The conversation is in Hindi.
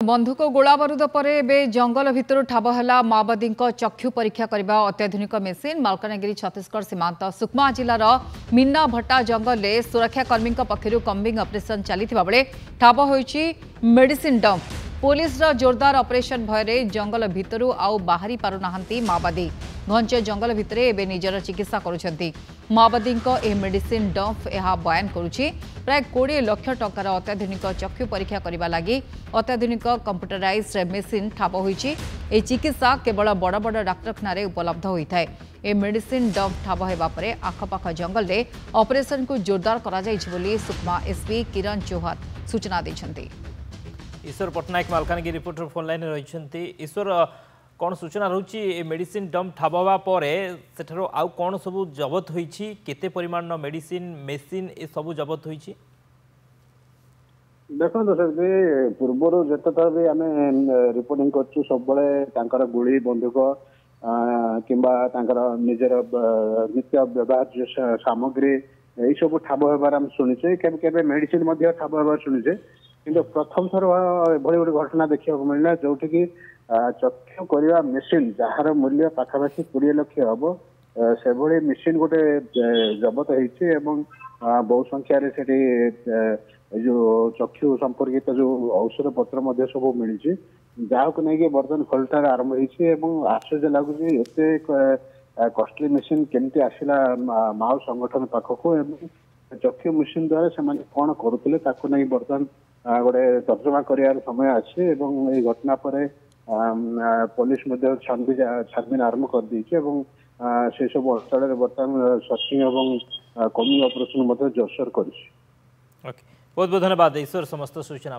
बंधुक गोला बारूद पर एवं जंगल भितर ठाब है माओवादी चक्षु परीक्षा करने अत्याधुनिक मेसीन मालकानगिरी छत्तीसगढ़ सीमांत सुकमा जिलार मीना भट्टा जंगल में सुरक्षाकर्मी पक्षर कम्बिंग ऑपरेशन चली ठाब हो मेडिसिन डंप पुलिस जोरदार ऑपरेशन भय जंगल भितर आउ बाहरी पारुना माओवादी घंच जंगल भितर एवं निजर चिकित्सा करुछंती माओवादी मेडिसिन डंप यह बयान करुछि प्राय 20 लाख टंकार अत्याधुनिक चक्षु परीक्षा करने लगी अत्याधुनिक कंप्यूटराइज्ड मेसीन ठाब होइछि। ए चिकित्सा केवल बड़ बड़ डाक्तरखाना उपलब्ध होता है। ए मेडिसिन डंप ठाब होगा पर आखपाख जंगल में ऑपरेशन को जोरदार करा जाइछि बोली सुकमा एसपी किरण चौहान सूचना दैछंती। Ishwar Pattanayak Malkangiri reporter phone line रही। ईश्वर कौन सूचना रही मेडिसिन डंप ठाब हवा पर सेठारो आउ कौन सब जबत होइछि केते परिमाण मेडिसिन मेसीन ए सब जबत होइछि? देखो सर जी पूर्वर जिते थर भी आम रिपोर्टिंग करछु सब बेले गुड़ी बंदूक किंबा निजर नित्य व्यवहार सामग्री यही सब ठाब होबार आम शुणुचे केबे मेडिसिन ठाब होबार शुणुचे किंतु प्रथम थर एभली गोटे घटना देखा मिलला जोटि कि चक्षु करवा मेसीन जार मूल्य पाखापाखि 20 लाख हम से मेसीन गोटे जबत होती बहु संख्यार से जो चक्षु संपर्कित जो औषध पत्र सब मिली जहाँ को लेकिन बर्तमान खोलटार आरंभ होती आश्चर्य लगुच एत कस्टली मेसीन केमती आसला माओ संगठन पाखक चक्षु मेसीन द्वारा से कौन करुले नहीं बर्तमान गोटे तर्जमा कर समय अच्छे घटना पर पुलिस छानबीन आरंभ कर से सब अंचल बर्तमान सर्चिंग और कमिंग ऑपरेशन जोरसोर कर। बहुत बहुत धन्यवाद ईश्वर समस्त सूचना।